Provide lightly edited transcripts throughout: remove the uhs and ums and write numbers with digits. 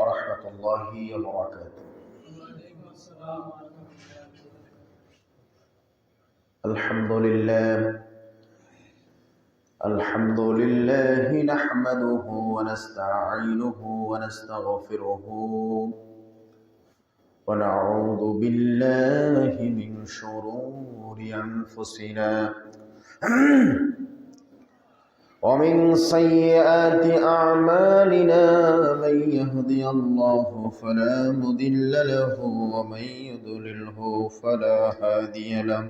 ورحمة الله وبركاته. الحمد لله نحمده ونستعينه ونستغفره ونعوذ بالله من شرور أنفسنا ومن سيئات أعمالنا من يهدي الله فلا مضل له ومن يضلله فلا هادي له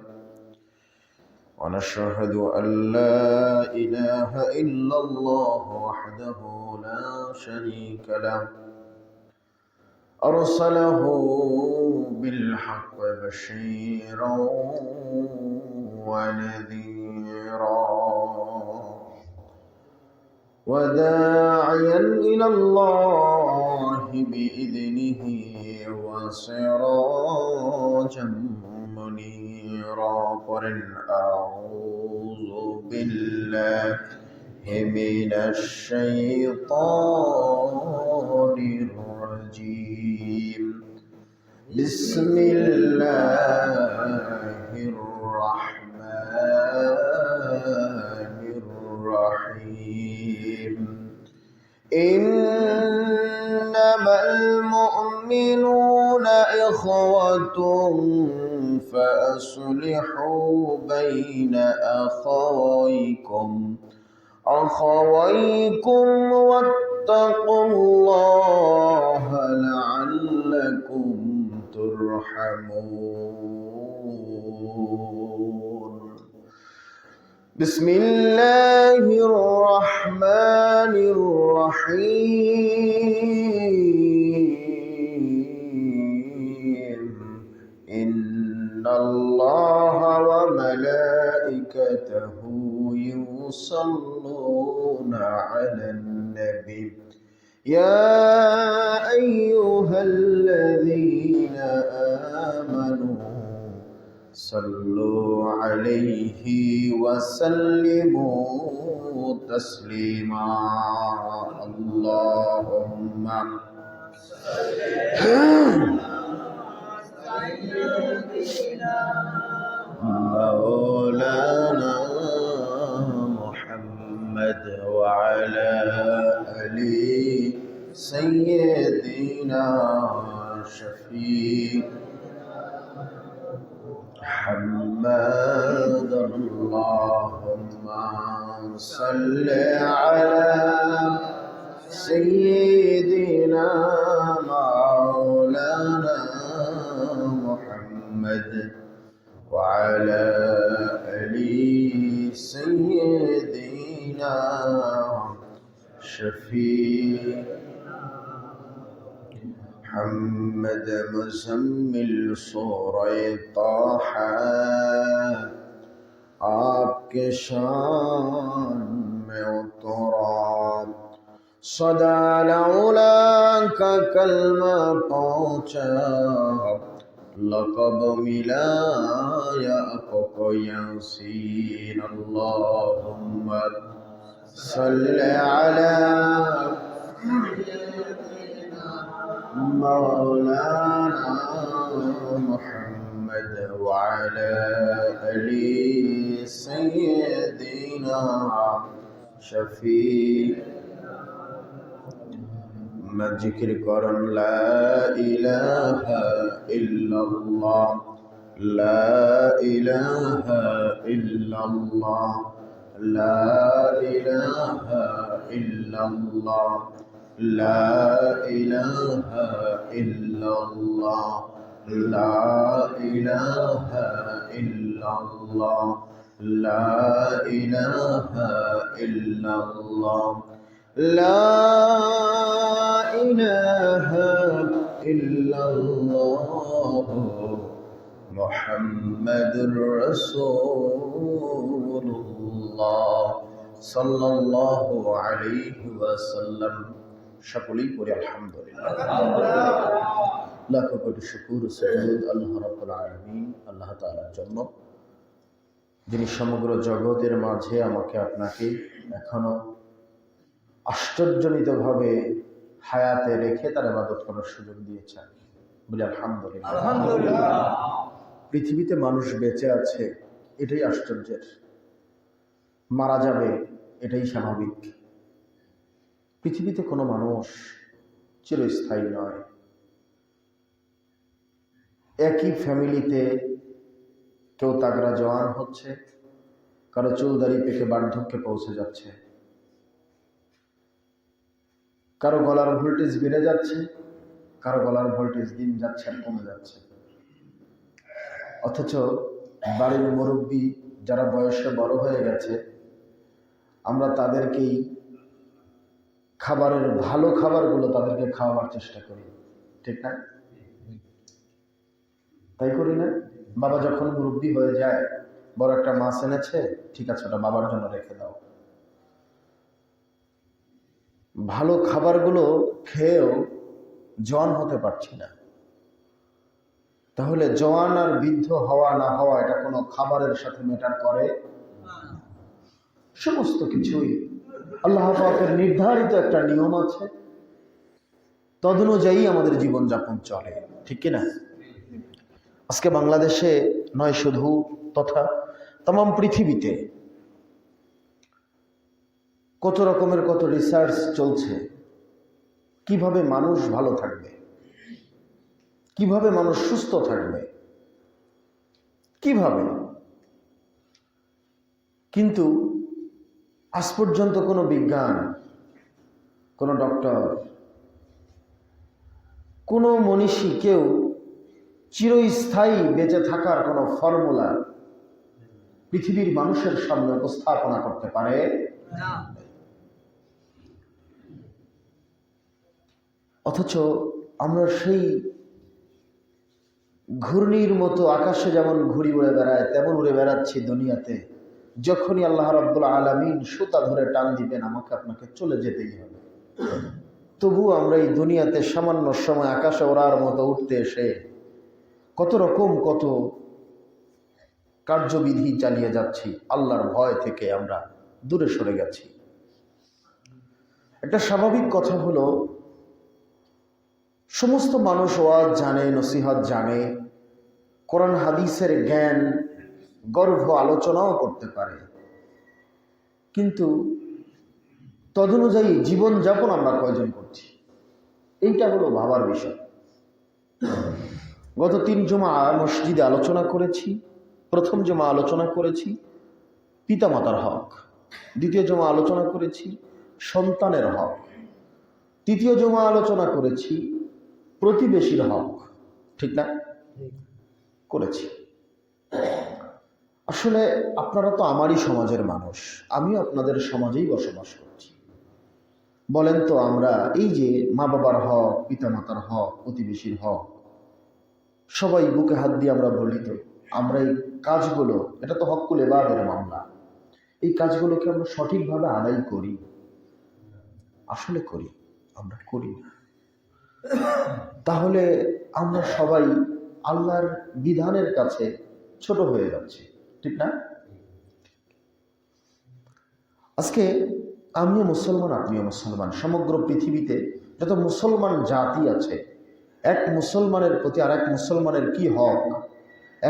ونشهد أن لا إله إلا الله وحده لا شريك له أرسله بالحق بشيرا ونذيرا وداعيا إلى الله بإذنه وسراجا منيرا قل أعوذ بالله من الشيطان الرجيم بسم الله الرحمن الرحيم إنما المؤمنون إخوة فأصلحوا بين أخويكم واتقوا الله لعلكم ترحمون. بسم الله الرحمن الرحيم إن الله وملائكته يصلون على النبي يا أيها الذين آمنوا صلوا عليه وسلموا تسليما. اللهم مولانا محمد وعلى آل سيدنا شفيع محمد. اللهم صل على سيدنا مولانا محمد وعلى آل سيدنا شفيع محمد مزمل سورہ طٰہٰ آپ کے شان میں اترا صدا العلا کا کلمہ پہنچا لقب ملا یعقوب کو یاسین. اللہم صل علی مولانا محمد وعلى آل سيدنا شفيع. میں ذکر کرن لا الہ الا اللہ لا الہ الا اللہ لا الہ الا اللہ لا إله إلا الله لا إله إلا الله لا إله إلا الله لا إله إلا الله محمد رسول الله صلى الله عليه وسلم. সকলেই পড়ি আলহামদুলিল্লাহ। লাখ কোটি শুকর ও সুজুদ আল্লাহ রাব্বুল আলামিন আল্লাহ তাআলার জন্য, যিনি সমগ্র জগতের মাঝে আমাকে আপনাকে এখনো আশ্চর্যজনিতভাবে হায়াতে রেখে তার ইবাদত করার সুযোগ দিয়েছেন। বলি আলহামদুলিল্লাহ। আলহামদুলিল্লাহ। পৃথিবীতে মানুষ বেঁচে আছে, এটাই আশ্চর্যের। মারা যাবে, এটাই স্বাভাবিক। পৃথিবীতে কোনো মানুষ চিরস্থায়ী নয়। একই ফ্যামিলিতে কেউ তাগড়া জওয়ান হচ্ছে, কারো চুলদারি পেকে বার্ধক্যে পৌঁছে যাচ্ছে, কারো গলার ভোল্টেজ বেড়ে যাচ্ছে, কারো গলার ভোল্টেজ দিন যাচ্ছে আর কমে যাচ্ছে। অথচ বাড়ির মুরব্বী যারা বয়সে বড় হয়ে গেছে, আমরা তাদেরকেই খাবারের ভালো খাবারগুলো তাদেরকে খাওয়াবার চেষ্টা করি, ঠিক না? তাই করি না? বাবা যখন মুরব্বী হয়ে যায়, বড় একটা মাছ এনেছে, ঠিক আছে, ওটা বাবার জন্য রেখে দাও। ভালো খাবারগুলো খেয়েও জওয়ান হতে পারছি না। তাহলে জওয়ান আর বৃদ্ধ হওয়া না হওয়া এটা কোনো খাবারের সাথে ম্যাটার করে? সমস্ত কিছুই আল্লাহ পাকের নির্ধারিত একটা নিয়ম আছে, তদনুযায়ী আমাদের জীবনযাপন চলে, ঠিক কিনা? আজকে বাংলাদেশে নয় শুধু, তথা তাম পৃথিবীতে কত রকমের কত রিসার্চ চলছে কিভাবে মানুষ ভালো থাকবে, কিভাবে মানুষ সুস্থ থাকবে, কিভাবে। কিন্তু আজ পর্যন্ত কোনো বিজ্ঞান, কোনো ডক্টর, কোনো মনীষী কেউ চিরস্থায়ী বেঁচে থাকার কোনো ফর্মুলা পৃথিবীর মানুষের সামনে উপস্থাপনা করতে পারে না। অথচ আমরা সেই ঘূর্ণির মতো আকাশে যেমন ঘুড়ি উড়ে বেড়ায় তেমন উড়ে বেড়াচ্ছি দুনিয়াতে। যখনই আল্লাহ রাব্বুল আলামিন সুতা ধরে টান দিবেন, আমাকে আপনাকে চলে যেতেই হবে। তবু আমরা এই দুনিয়াতে সামান্য সময় আকাশে ওড়ার মতো উঠতে এসে কত রকম কত কার্যবিধি চালিয়ে যাচ্ছি, আল্লাহর ভয় থেকে আমরা দূরে সরে গেছি। একটা স্বাভাবিক কথা হলো, সমস্ত মানুষ ওয়াজ জানে, নসিহত জানে, কোরআন হাদিসের জ্ঞান গর্ভ আলোচনাও করতে পারে, কিন্তু তদনুযায়ী জীবনযাপন আমরা কয়জন করছি, এইটা হলো ভাবার বিষয়। গত 3 জুমা মসজিদে আলোচনা করেছি। প্রথম জুমা আলোচনা করেছি পিতামাতার হক, দ্বিতীয় জুমা আলোচনা করেছি সন্তানের হক, তৃতীয় জুমা আলোচনা করেছি প্রতিবেশীর হক, ঠিক না? করেছি। আসলে আপনারা তো আমারই সমাজের মানুষ, আমিও আপনাদের সমাজেই বসবাস করছি। বলেন তো, আমরা এই যে মা বাবার হক, পিতামাতার হক, প্রতিবেশীর হক, সবাই বুকে হাত দিয়ে আমরা বলি তো, আমরা এই কাজগুলো, এটা তো হকুল ইবাদের মামলা, এই কাজগুলোকে আমরা সঠিকভাবে আদায় করি? আসলে করি? আমরা করি না। তাহলে আমরা সবাই আল্লাহর বিধানের কাছে ছোট হয়ে যাচ্ছে, ঠিক না? আজকে আমিও মুসলমান, আপনিও মুসলমান, সমগ্র পৃথিবীতে যত মুসলমান জাতি আছে, এক মুসলমানের প্রতি আর এক মুসলমানের কি হক,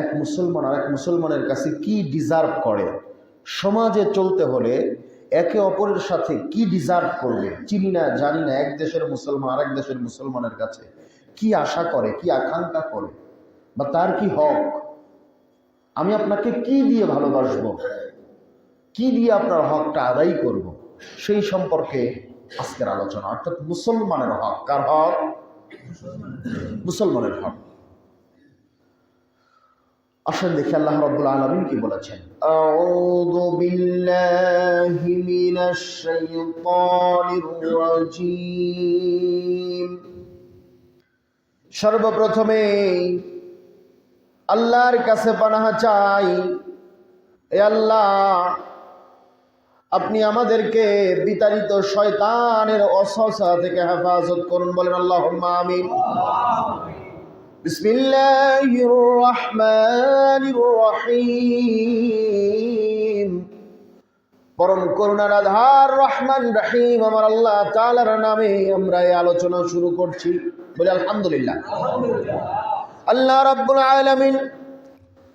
এক মুসলমান আর এক মুসলমানের কাছে কি ডিজার্ভ করে, সমাজে চলতে হলে একে অপরের সাথে কি ডিজার্ভ করবে, চিনি না জানি না, এক দেশের মুসলমান আর এক দেশের মুসলমানের কাছে কি আশা করে, কি আকাঙ্ক্ষা করে, বা তার কি হক, আমি আপনাকে কি দিয়ে ভালোবাসবো, কি দিয়ে আপনার হকটা আদায় করব, সেই সম্পর্কে আজকের আলোচনা। অর্থাৎ মুসলমানের হক। কার হক? মুসলমানের হক। আসেন দেখি আল্লাহ রাব্বুল আলামিন কি বলেছেন। আউযু বিল্লাহি মিনাশ শাইতানির রাজীম। সর্বপ্রথমে আল্লাহর কাছে পানাহ চাই, এ আল্লাহ, আপনি আমাদেরকে বিতাড়িত শয়তানের ওয়াসওয়াসা থেকে হেফাজত করুন। বলেন আল্লাহুম্মা আমিন। বিসমিল্লাহির রাহমানির রাহিম। পরম করুণার আধার রহমান রহিম আমার আল্লাহ তাআলার নামে আমরা এই আলোচনা শুরু করছি, বলি আলহামদুলিল্লাহ। আল্লাহ রাব্বুল আলামিন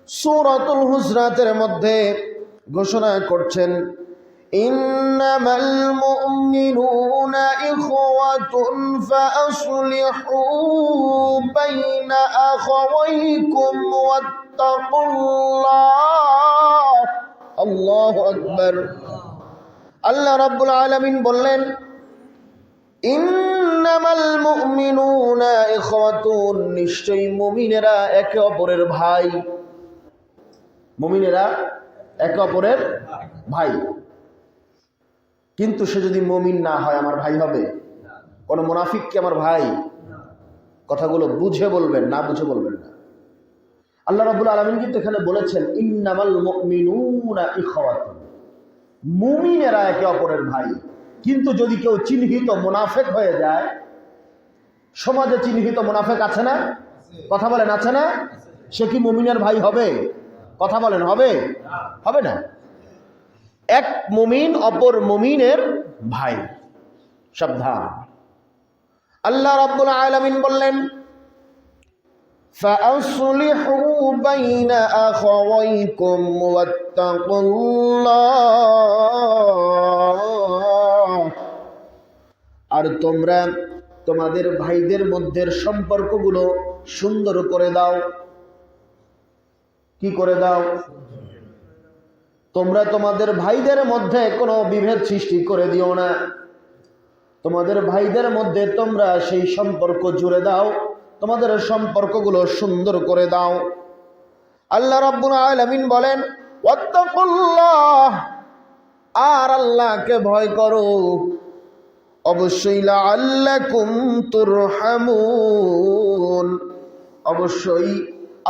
সূরাতুল হুজরাতের মধ্যে ঘোষণা করছেন, ইন্নামাল মুমিনুনা ইখওয়াতুন ফাআসলিহু বাইনা আখাওয়াইকুম ওয়াত্তাকুল্লাহ। আল্লাহু আকবার। আল্লাহ রাব্বুল আলামিন বললেন, ইন্নামাল মুমিনুনা ইখওয়াতুন, নিশ্চয়ই মুমিনেরা একে অপরের ভাই। মুমিনেরা একে অপরের ভাই। কিন্তু সে যদি মুমিন না হয় আমার ভাই হবে? কোন মুনাফিক কি আমার ভাই? কথাগুলো বুঝে বলবেন, না বুঝে বলবেন না। আল্লাহ রাব্বুল আলামিন কিন্তু এখানে বলেছেন ইন্নামাল মুমিনুনা ইখওয়াতুন, মুমিনেরা একে অপরের ভাই। কিন্তু যদি কেউ চিহ্নিত মুনাফিক হয়ে যায়, সমাজে চিহ্নিত মুনাফিক আছে না? কথা বলেন, আছে না? সে কি মুমিনের ভাই হবে? কথা বলেন, হবে? হবে না। এক মুমিন অপর মুমিনের ভাই, সাবধান। আল্লাহ রাব্বুল আলামিন বললেন, ফাআসলিহু বাইনা আখাওয়াইকুম ওয়াত্তাকুল্লাহ, আর তোমরা তোমাদের ভাইদের মধ্যে সম্পর্কগুলো সুন্দর করে দাও। কি করে দাও? তোমরা তোমাদের ভাইদের মধ্যে কোনো বিভেদ সৃষ্টি করে দিও না। তোমাদের ভাইদের মধ্যে তোমরা সেই সম্পর্ক জুড়ে দাও, তোমাদের সম্পর্কগুলো সুন্দর করে দাও। আল্লাহ রাব্বুল আলামিন বলেন, ওয়াত্তাকুল্লাহ, আর আল্লাহকে ভয় করো। অবশ্যই লাআল্লাকুম তুরহামুন, অবশ্যই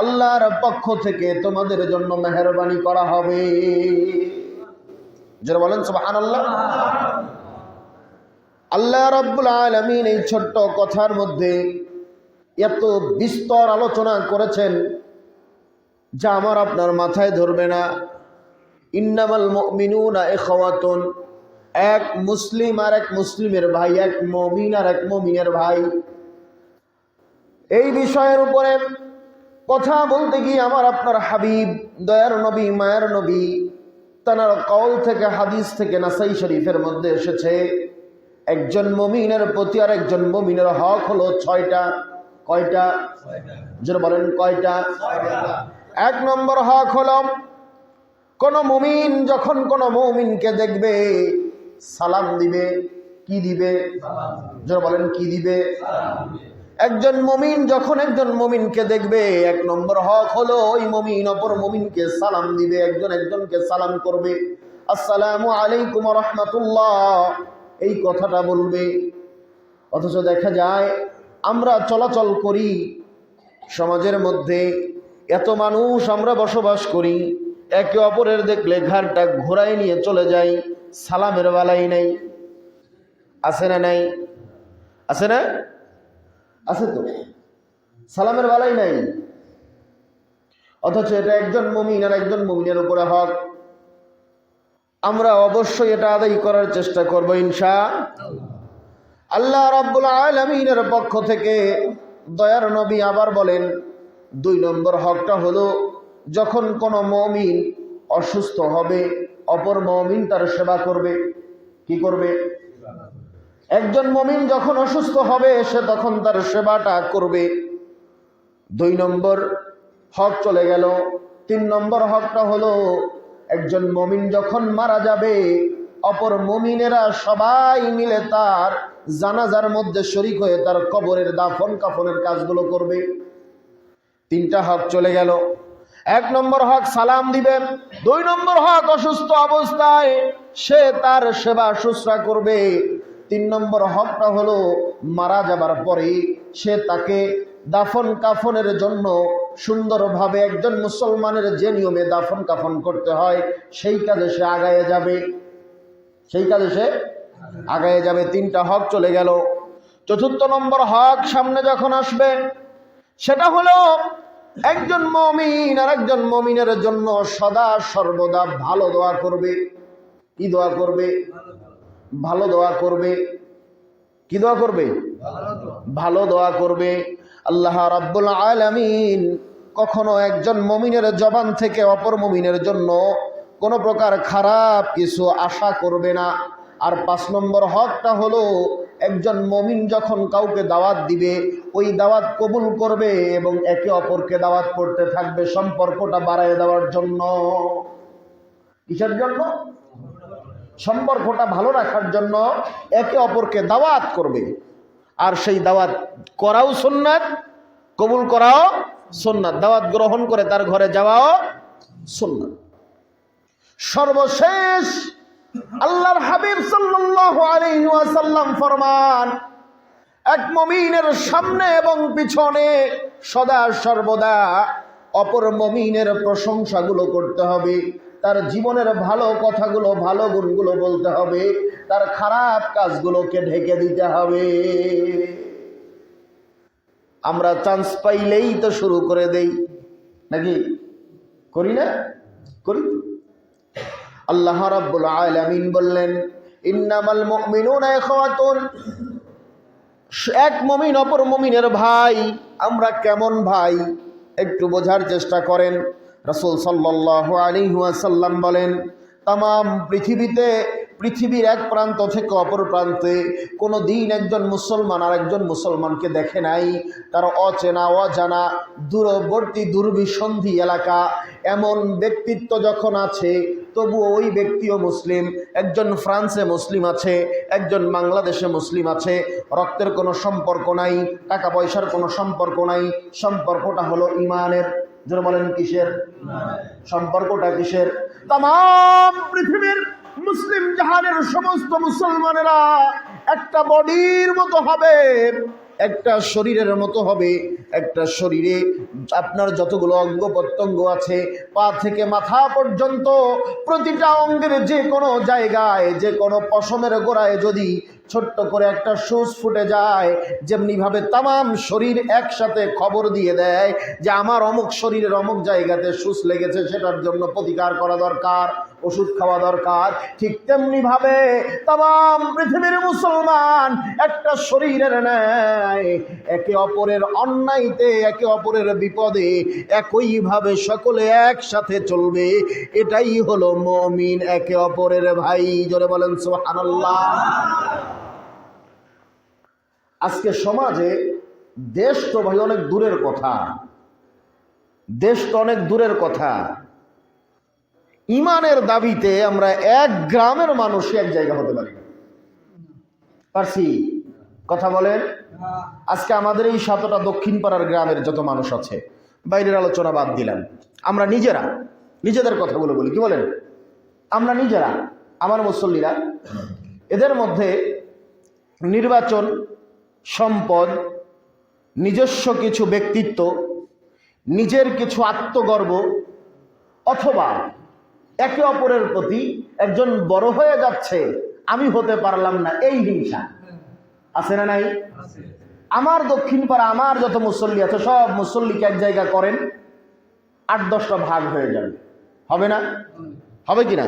আল্লাহর পক্ষ থেকে তোমাদের জন্য মেহেরবানি করা হবে। যারা বলেন সুবহানাল্লাহ। আল্লাহ রাব্বুল আলামিন এই ছোট্ট কথার মধ্যে এত বিস্তর আলোচনা করেছেন যা আমার আপনার মাথায় ধরবে না। ইন্নামাল মুমিনুনা ইখওয়াতুন, এক মুসলিম আর এক মুসলিমের ভাই, এক মুমিন আর এক মুমিনের ভাই। এই বিষয়ের উপরে কথা বলতে গিয়ে আমার আপনার হাবিব, দয়ার নবী, মায়ের নবী, তার কওল থেকে, হাদিস থেকে, নাসাই শরীফের মধ্যে এসেছে, একজন মুমিনের প্রতি আর একজন মুমিনের হক হলো 6টা। কয়টা? যারা বলেন কয়টা? এক নম্বর হক হলো, কোন মুমিন যখন কোন মুমিনকে দেখবে সালাম দিবে। কি দিবে? যারা বলেন কি দিবে? একজন মুমিন যখন একজন মুমিনকে দেখবে, এক নম্বর হক হলো ওই মুমিন অপর মুমিনকে সালাম দিবে, একজন একজনকে সালাম করবে, আসসালামু আলাইকুম ওয়া রাহমাতুল্লাহ, এই কথাটা বলবে। অথচ দেখা যায় আমরা চলাচল করি সমাজের মধ্যে, এত মানুষ আমরা বসবাস করি, একে অপরের দেখলে ঘাড়টা ঘোরায় নিয়ে চলে যাই, সালামের বেলাই নাই। আছে না নাই? আছে না? আছে তো, সালামের বেলাই নাই। অথচ এটা একজন মুমিন আর একজন মুমিনের উপরে হক। আমরা অবশ্যই এটা আদায় করার চেষ্টা করব ইনশাআল্লাহ। আল্লাহ রাব্বুল আলামিনের পক্ষ থেকে দয়ার নবী আবার বলেন, 2 নম্বর হকটা হলো, যখন কোন মুমিন অসুস্থ হবে অপর মুমিন তার সেবা করবে। কি করবে? একজন মুমিন যখন অসুস্থ হবে সে তখন তার সেবাটা করবে। 2 নম্বর হক চলে গেল। 3 নম্বর হকটা হলো, একজন মুমিন যখন মারা যাবে অপর মুমিনেরা সবাই মিলে তার জানাজার মধ্যে শরীক হয়ে তার কবরের দাফন কাফনের কাজগুলো করবে। 3টা হক চলে গেল। 1 নম্বর হক সালাম দিবে। 2 নম্বর হক অসুস্থ অবস্থায় সে তার সেবা শুশ্রূষা করবে। 3 নম্বর হকটা হলো, মারা যাবার পরে সে তাকে দাফন কাফনের জন্য সুন্দরভাবে একজন মুসলমানের যে নিয়মে দাফন কাফন করতে হয় সেই কাজে সে আগায়ে যাবে। সেই কাজে সে আগায়ে যাবে। 3টা হক চলে গেল। 4র্থ নম্বর হক সামনে যখন আসবে সেটা হলো, একজন মুমিন আর একজন মুমিনের জন্য সদা সর্বদা ভালো দোয়া করবে। কি দোয়া করবে? ভালো দোয়া করবে। কি দোয়া করবে? ভালো দোয়া করবে। আল্লাহ রাব্বুল আলামিন কখনো একজন মুমিনের জবান থেকে অপর মুমিনের জন্য কোনো প্রকার খারাপ কিছু আশা করবে না। আর 5 নম্বর হকটা হলো, একজন মুমিন যখন কাউকে দাওয়াত দিবে ওই দাওয়াত কবুল করবে এবং একে অপরকে দাওয়াত করতে থাকবে সম্পর্কটা বাড়ায় দেওয়ার জন্য। কিসের জন্য? সম্পর্কটা ভালো রাখার জন্য একে অপরকে দাওয়াত করবে। আর সেই দাওয়াত করাও সুন্নাত, কবুল করাও সুন্নাত, দাওয়াত গ্রহণ করে তার ঘরে যাওয়াও সুন্নাত। সর্বশেষ আল্লাহর হাবিব সাল্লাল্লাহু আলাইহি ওয়াসাল্লাম ফরমান, এক মুমিনের সামনে এবং পিছনে সদা সর্বদা অপর মুমিনের প্রশংসাগুলো করতে হবে, তার জীবনের ভালো কথাগুলো, ভালো গুণগুলো বলতে হবে, তার খারাপ কাজগুলোকে ঢেকে দিতে হবে। আমরা চান্স পাইলেই তো শুরু করে দেই, নাকি করি না? করি। আল্লাহ রাব্বুল আলামিন বললেন, ইন্নামাল মুমিনুনা ইখওয়াতুন, এক মুমিন অপর মুমিনের ভাই। আমরা কেমন ভাই একটু বোঝার চেষ্টা করেন। রাসূল সাল্লাল্লাহু আলাইহি ওয়াসাল্লাম বলেন, তাম পৃথিবীর এক প্রান্ত থেকে অপর প্রান্তে কোনো দিন একজন মুসলমান আর একজন মুসলমানকে দেখে নাই। তার অচেনা অজানা দূরবর্তী দুর্বিসন্ধি এলাকা এমন ব্যক্তিত্ব যখন আছে, তবুও ওই ব্যক্তিও মুসলিম। একজন ফ্রান্সে মুসলিম আছে, একজন বাংলাদেশে মুসলিম আছে, রক্তের কোনো সম্পর্ক নাই, টাকা পয়সার কোনো সম্পর্ক নাই, সম্পর্কটা হলো ইমানের। যারা বলেন কিসের? সম্পর্কটা কিসের? তাম পৃথিবীর মুসলিম জাহানের সমস্ত মুসলমানেরা একটা বডির মতো হবে, একটা শরীরের মতো হবে। একটা শরীরে আপনার যতগুলো অঙ্গ প্রত্যঙ্গ আছে, পা থেকে মাথা পর্যন্ত প্রতিটা অঙ্গের যে কোনো জায়গায়, যে কোনো পশমের গোড়ায় যদি ছোট্ট করে একটা সুচ ফুটে যায়, যেমনিভাবে তাম শরীর একসাথে খবর দিয়ে দেয় যে আমার অমুক শরীরের অমুক জায়গাতে সুচ লেগেছে, সেটার জন্য প্রতিকার করা দরকার, ওষুধ খাওয়া দরকার, ঠিক তেমনিভাবে তাম পৃথিবীর মুসলমান একটা শরীরের ন্যায় একে অপরের অন্যায়তে, একে অপরের বিপদে একইভাবে সকলে একসাথে চলবে। এটাই হলো মুমিন, একে অপরের ভাই। জোরে বলেন সুবহানাল্লাহ। আজকে সমাজে, দেশ তো ভাই অনেক দূরের কথা, দেশ তো অনেক দূরের কথা, ইমানের দাবিতে আমরা এক গ্রামের মানুষ এক জায়গা হতে পারি না। পারছি? কথা বলেন। আজকে আমাদের এই 7টা দক্ষিণ পাড়ার গ্রামের যত মানুষ আছে, বাইরের আলোচনা বাদ দিলাম, আমরা নিজেদের কথাগুলো বলি। কি বলেন? আমরা নিজেরা, আমার মুসল্লিরা, এদের মধ্যে নির্বাচন, সম্পদ, নিজস্ব কিছু ব্যক্তিত্ব, নিজের কিছু আত্মগর্ব, অথবা একে অপরের প্রতি একজন বড় হয়ে যাচ্ছে আমি হতে পারলাম না, এই হিংসা আছে না নাই? আমার দক্ষিণ পাড়া আমার যত মুসল্লি আছে সব মুসল্লিকে এক জায়গা করেন, 8-10টা ভাগ হয়ে যাবে, হবে না? হবে কি না?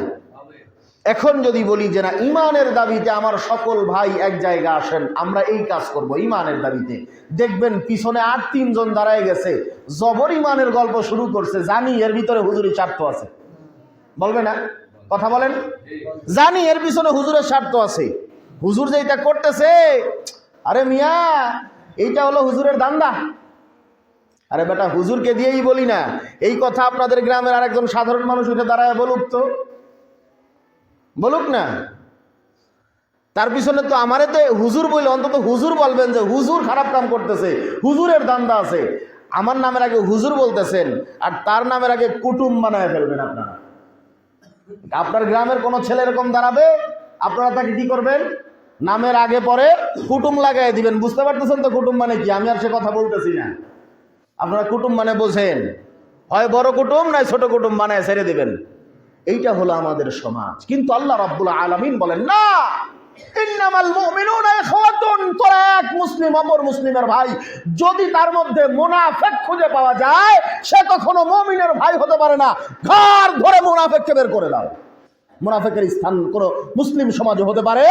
এখন যদি বলি যে না, ইমানের দাবিতে আমার সকল ভাই এক জায়গা আসেন, আমরা এই কাজ করব ইমানের দাবিতে, দেখবেন পিছনে 8-3 জন দাঁড়ায় গেছে, জবর ইমানের গল্প শুরু করছে, জানি এর ভিতরে হুজুরি স্বার্থ আছে। বলবে না? কথা বলেন। জানি এর পিছনে হুজুরের স্বার্থ আছে। হুজুর যে এটা করতেছে, আরে মিয়া এইটা হলো হুজুরের দান্দা। আরে বেটা, হুজুরকে দিয়েই বলি না, এই কথা আপনাদের গ্রামের আরেকজন সাধারণ মানুষ উঠে দাঁড়ায় বলুক তো, বলুক না। তার পিছনে তো আমারে তো হুজুর বলে, অন্তত হুজুর বলবেন যে হুজুর খারাপ কাম করতেছে, হুজুরের দান্দা আছে। আমার নামের আগে হুজুর বলতেছেন আর তার নামের আগে কুটুম বানায় ফেলবেন আপনারা। আপনার গ্রামের কোনো ছেলে এরকম দাঁড়াবে, আপনারা তাকে কি করবেন? নামের আগে পরে কুটুম লাগাই দিবেন। বুঝতে পারতেছেন তো কুটুম মানে কি? আমি আর সে কথা বলতেছি না, আপনারা কুটুম মানে বোঝেন। হয় বড় কুটুম নয় ছোট কুটুম বানায় ছেড়ে দিবেন। এইটা হলো আমাদের সমাজ। কিন্তু আল্লাহ রাব্বুল আলামিন বলেন না, ইন্নামাল মুমিনুনা ইখওয়াতুন, তোরা এক মুসলিম অপর মুসলিমের ভাই। যদি তার মধ্যে মুনাফিক খুঁজে পাওয়া যায়, সে কখনো মুমিনের ভাই হতে পারে না। ঘর ধরে মুনাফিককে বের করে দাও। মুনাফিকের স্থান কোন মুসলিম সমাজে হতে পারে?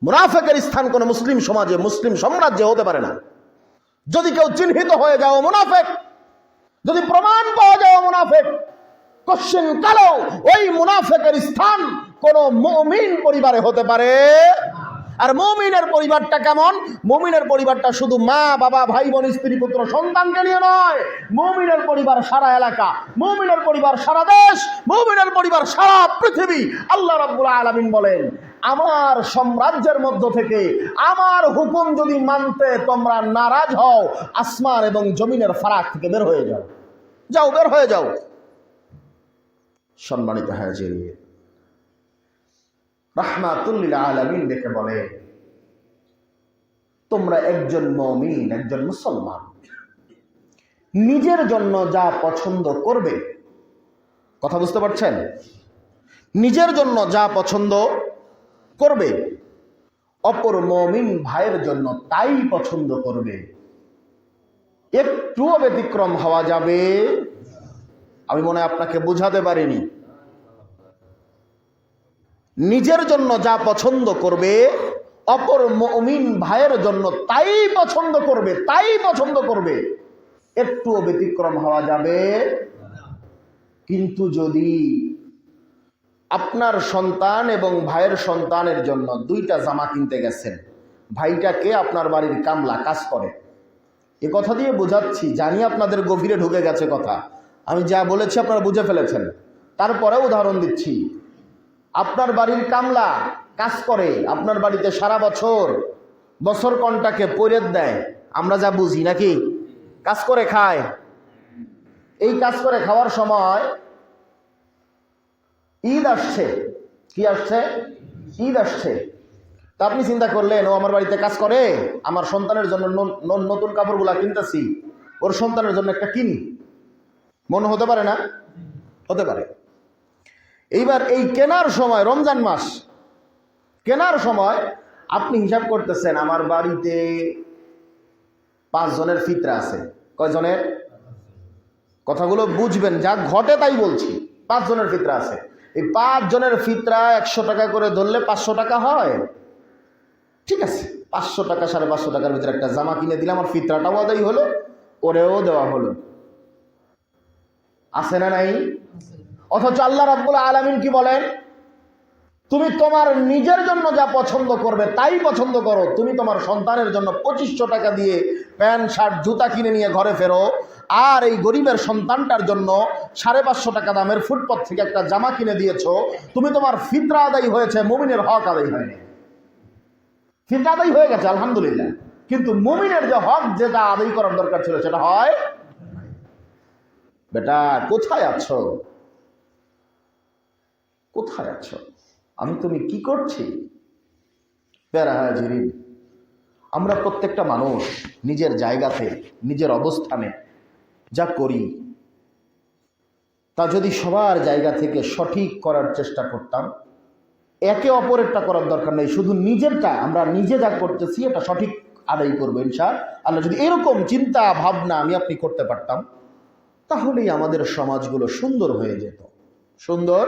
মুনাফিকের স্থান কোন মুসলিম সমাজে, মুসলিম সাম্রাজ্যে হতে পারে না। যদি কেউ চিহ্নিত হয়ে যাও মুনাফিক, যদি প্রমাণ পাওয়া যায় মুনাফিক, কোশ্চেন কালো ওই মুনাফিকের স্থান কোন মুমিন পরিবারে হতে পারে? আর মুমিনের পরিবারটা কেমন? মুমিনের পরিবারটা শুধু মা বাবা ভাই বোন স্ত্রী পুত্র সন্তানকে নিয়ে নয়, মুমিনের পরিবার সারা এলাকা, মুমিনের পরিবার সারা দেশ, মুমিনের পরিবার সারা পৃথিবী। আল্লাহ রাব্বুল আলামিন বলেন, আমার সাম্রাজ্যের মধ্য থেকে আমার হুকুম যদি মানতে তোমরা নারাজ হও, আসমান এবং জমিনের ফারাক থেকে বের হয়ে যাও, যাও বের হয়ে যাও। সম্মানিত হাজির, রাহমাতুল লিল আলামিন দেখে বলে, তোমরা একজন মুমিন, একজন মুসলমান নিজের জন্য যা পছন্দ করবে, কথা বুঝতে পারছেন? নিজের জন্য যা পছন্দ করবে, অপর মুমিন ভাইয়ের জন্য তাই পছন্দ করবে। একটুও ব্যতিক্রম হওয়া যাবে? আমি মনে হয় আপনাকে বুঝাতে পারিনি। নিজের জন্য যা পছন্দ করবে, অপর মুমিন ভাইয়ের জন্য তাই পছন্দ করবে, তাই পছন্দ করবে, একটুও ব্যতিক্রম হওয়া যাবে। কিন্তু যদি আপনার সন্তান এবং ভাইয়ের সন্তানের জন্য দুইটা জামা কিনতে গেছেন, ভাইটাকে আপনার বাড়ির কামলা কাজ করে, এ কথা দিয়ে বোঝাচ্ছি, জানি আপনাদের গভীরে ঢুকে গেছে কথা, আমি যা বলেছি আপনারা বুঝে ফেলেছেন, তারপরে উদাহরণ দিচ্ছি। আপনার বাড়ির কামলা কাজ করে, আপনার বাড়িতে সারা বছর বছর কন্টাকে পরিয়ে দেয়, আমরা যা বুঝি নাকি, কাজ করে খায়। এই কাজ করে খাওয়ার সময় ঈদ আসছে, কি আসছে? ঈদ আসছে। তা আপনি চিন্তা করলেন, ও আমার বাড়িতে কাজ করে, আমার সন্তানের জন্য নতুন কাপড়গুলা কিনতেছি, ওর সন্তানের জন্য একটা কিনি, মনে হতে পারে না? হতে পারে। এইবার এই কেনার সময়, রমজান মাস কেনার সময় আপনি হিসাব করতেছেন, আমার বাড়িতে 5 জনের ফিতরা আছে। কয়জনের? কথাগুলো বুঝবেন, যা ঘটে তাই বলছি। 5 জনের ফিতরা আছে। এই 5 জনের ফিতরা 100 টাকা করে ধরলে 500 টাকা হয়। ঠিক আছে, 500 টাকা 550 টাকার ভিতরে একটা জামা কিনে দিলে আমার ফিতরাটাও আদায় হলো, ওরেও দেওয়া হলো। আছে না নাই? অথচ আল্লাহ রাব্বুল আলামিন কি বলেন? তুমি তোমার নিজের জন্য যা পছন্দ করবে তাই পছন্দ করো। তুমি তোমার সন্তানের জন্য 2500 টাকা দিয়ে প্যান্ট শার্ট জুতা কিনে নিয়ে ঘরে ফেরো, আর এই গরিবের সন্তানটার জন্য 550 টাকা দামের ফুটপাত থেকে একটা জামা কিনে দিয়েছো। তুমি তোমার ফিতরা আদায় হয়েছে, মুমিনের হক আদায় হয়নি। ফিতরা আদায় হয়ে গেছে আলহামদুলিল্লাহ, কিন্তু মুমিনের যে হক যেটা আদায় করার দরকার ছিল সেটা হয়। বেটা কোথায় আছো? কোথায় আছো? আমি তুমি কি করছি? প্যারা হাজিরিন, আমরা প্রত্যেকটা মানুষ নিজের জায়গাতে, নিজের অবস্থানে যা করি তা যদি সবার জায়গা থেকে সঠিক করার চেষ্টা করতাম, একে অপরেরটা করার দরকার নেই, শুধু নিজেরটা আমরা নিজে যা করতেছি এটা সঠিক আদায় করবো ইনশাআল্লাহ। যদি এরকম চিন্তা ভাবনা আমি আপনি করতে পারতাম, তাহলেই আমাদের সমাজগুলো সুন্দর হয়ে যেত, সুন্দর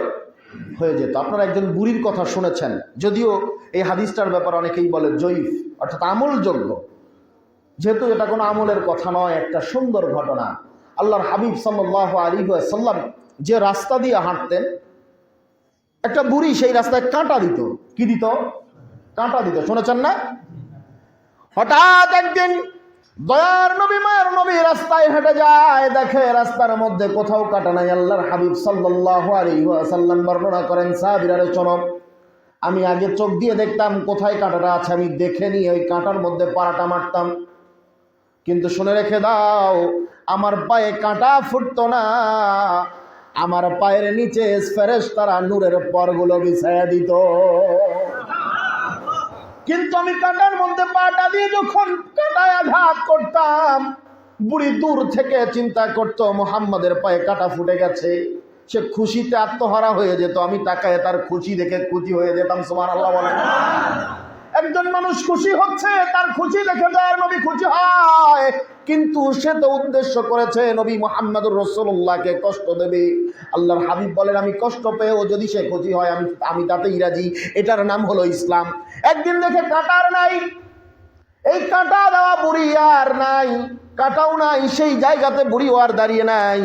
হয়ে যেত। আপনারা একজন বুড়ির কথা শুনেছেন, যদিও এই হাদিসটার ব্যাপারে অনেকেই বলে জয়ীফ, অর্থাৎ আমলযোগ্য, যেহেতু এটা কোনো আমলের কথা নয়, একটা সুন্দর ঘটনা। আল্লাহর হাবিব সাল্লাল্লাহু আলাইহি ওয়াসাল্লাম যে রাস্তা দিয়ে হাঁটতেন, একটা বুড়ি সেই রাস্তায় কাঁটা দিত। কি দিত? কাঁটা দিত, শুনেছেন না? হঠাৎ একদিন দয়ার নবী মায়ের নবী রাস্তায় হেঁটে যায়, দেখে রাস্তার মধ্যে কোথাও কাঁটা নাই। আল্লাহর হাবিব সাল্লাল্লাহু আলাইহি ওয়াসাল্লাম বর্ণনা করেন, সাহাবীরা শোনো, আমি আগে চোখ দিয়ে দেখতাম কোথায় কাঁটাটা আছে, আমি দেখে নিয়ে ওই কাঁটার মধ্যে পাড়াটা মারতাম, কিন্তু শুনে রেখে দাও, আমার পায়ে কাঁটা ফুটতো না, আমার পায়ের নিচে ফেরেশতারা নূরের পরগুলো বিছায়া দিত। কিন্তু আমি কাঁটার মধ্যে পাটা দিয়ে যখন কাঁটায় আঘাত করতাম, বুড়ি দূর থেকে চিন্তা করতো মুহাম্মাদের পায়ে কাঁটা ফুটে গেছে, সে খুশিতে আত্মহারা হয়ে যেত। আমি তাকায় তার খুশি দেখে খুশি হয়ে যেতাম। সুবহানাল্লাহ বলেন। একজন মানুষ খুশি হচ্ছে, তার খুশি দেখে দয়ার নবী খুশি হয়, কিন্তু সে তো উদ্দেশ্য করেছে নবী মুহাম্মদুর রাসূলুল্লাহকে কষ্ট দেবে। আল্লাহর হাবিব বলেন, আমি কষ্ট পেয়েও যদি সে খুশি হয় আমি তাতেই রাজি। এটার নাম হলো ইসলাম। একদিন দেখে কাটার নাই, এই কাটা দেওয়া বুড়ি আর নাই, কাটাও নাই, সেই জায়গাতে বুড়িও আর দাঁড়িয়ে নাই।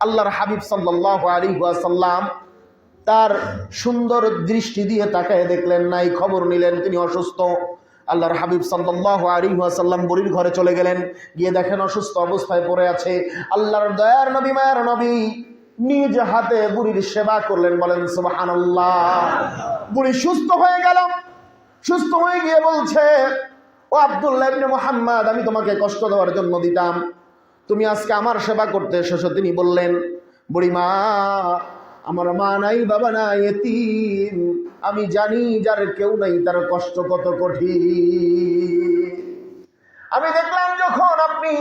আল্লাহর হাবিব সাল্লাল্লাহু আলাইহি ওয়াসাল্লাম তার সুন্দর দৃষ্টি দিয়ে তাকায় দেখলেন নাই, খবর নিলেন তিনি অসুস্থ। আল্লাহর হাবিব সাল্লাল্লাহু আলাইহি ওয়াসাল্লাম বুড়ির ঘরে চলে গেলেন, গিয়ে দেখেন অসুস্থ অবস্থায় পড়ে আছে। আল্লাহর দয়ার নবী মায়ের নবী নিজ হাতে বুড়ির সেবা করলেন, বলেন সুবহানাল্লাহ। বুড়ি সুস্থ হয়ে গেল, সুস্থ হয়ে গিয়ে বলছে, ও আব্দুল্লাহ ইবনে মুহাম্মদ, আমি তোমাকে কষ্ট দেওয়ার জন্য দিতাম, তুমি আজকে আমার সেবা করতে এসেছো। তিনি বললেন, বুড়িমা, আমার মা নাই, বাবা নাই, এতিম, আমি জানি যার কেউ নাই তার কষ্ট কত কঠিন। আমি দেখলাম যখন আপনি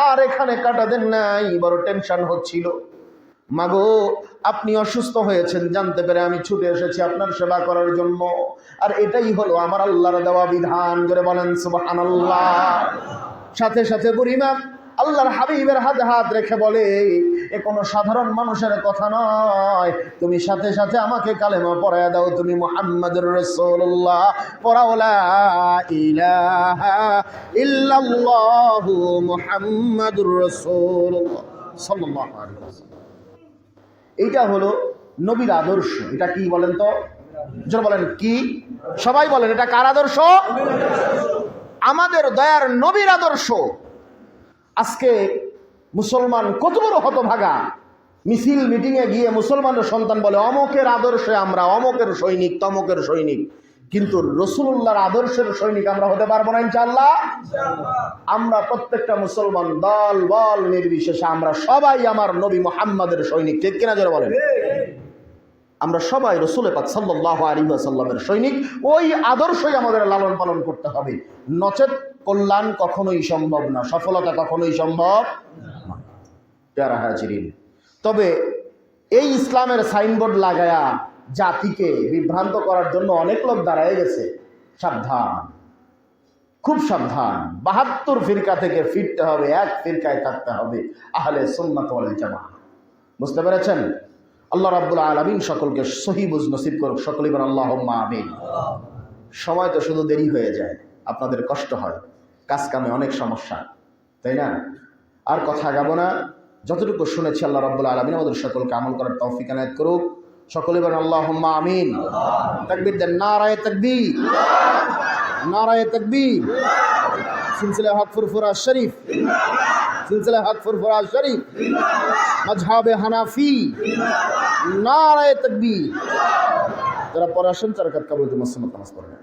আর এখানে কাটা দেন নাই, বড় টেনশন হচ্ছিল। মাগো, আপনি অসুস্থ হয়েছেন জানতে পেরে আমি ছুটে এসেছি আপনার সেবা করার জন্য, আর এটাই হলো আমার আল্লাহর দেওয়া বিধান। জোরে বলেন সুবহানাল্লাহ। সাথে সাথে বুড়িমা আল্লাহর হাবিবের হাতে হাত রেখে বলে, এ কোনো সাধারণ মানুষের কথা নয়, তুমি সাথে সাথে আমাকে কালেমা পড়ায়া দাও, তুমি মুহাম্মাদুর রাসূলুল্লাহ পড়াও, লা ইলাহা ইল্লাল্লাহু মুহাম্মাদুর রাসূলুল্লাহ সাল্লাল্লাহু আলাইহি ওয়াসাল্লাম। এইটা হলো নবীর আদর্শ। এটা কি বলেন তো? যারা বলেন কি, সবাই বলেন এটা কার আদর্শ? আমাদের দয়ার নবীর আদর্শ। আজকে মুসলমান কত বড় হতভাগা, মিছিল মিটিংয়ে গিয়ে মুসলমানের সন্তান বলে অমকের আদর্শে আমরা অমকের সৈনিক, তমকের সৈনিক, কিন্তু রাসূলুল্লাহর আদর্শের সৈনিক আমরা হতে পারবো না ইনশাআল্লাহ। আমরা প্রত্যেকটা মুসলমান দল বল নির্বিশেষে আমরা সবাই আমার নবী মুহাম্মাদের সৈনিক, ঠিক কিনা যারা বলেন? আমরা সবাই রাসূল পাক সাল্লাল্লাহু আলাইহি ওয়াসাল্লামের সৈনিক। ওই আদর্শই আমাদের লালন পালন করতে হবে, নচেত কল্যাণ কখনোই সম্ভব না, সফলতা কখনোই সম্ভব না। প্যারা হাজিরিন, তবে এই ইসলামের সাইনবোর্ড লাগায়া জাতিকে বিভ্রান্ত করার জন্য অনেক লোক দাঁড়ায় গেছে। সাবধান, খুব সাবধান। ৭২ ফিরকা থেকে ফিরতে হবে, এক ফিরকায় থাকতে হবে, আহলে সুন্নাত ওয়াল জামাআহ। বুঝতে পেরেছেন? আল্লাহ রাব্বুল আলামিন সকলকে সহি বুঝ নসিব করুক, সকলেই বলেন আল্লাহুম্মা আমিন। সময় তো শুধু দেরি হয়ে যায়, আপনাদের কষ্ট হয়, কাজ কামে অনেক সমস্যা, তাই না? আর কথা গাবো না, যতটুকু শুনেছি আল্লাহ রাব্বুল আলামিন আমাদের সকলকে আমল করার তৌফিক এনায়েত করুক, সকলেই বলেন আল্লাহুম্মা আমিন। তাকবীর দেন, নারায়ে তাকবীর, নারায়ে তাকবীর। সিলসিলা হক ফুরফুরা শরীফ, সিলসিলা হক ফুরফুরা শরীফ, মাযহাবে হানাফি, নারায়ে তাকবীর। যারা পড়াশোনা চার কাত কাবুল নামাজ পড়েন।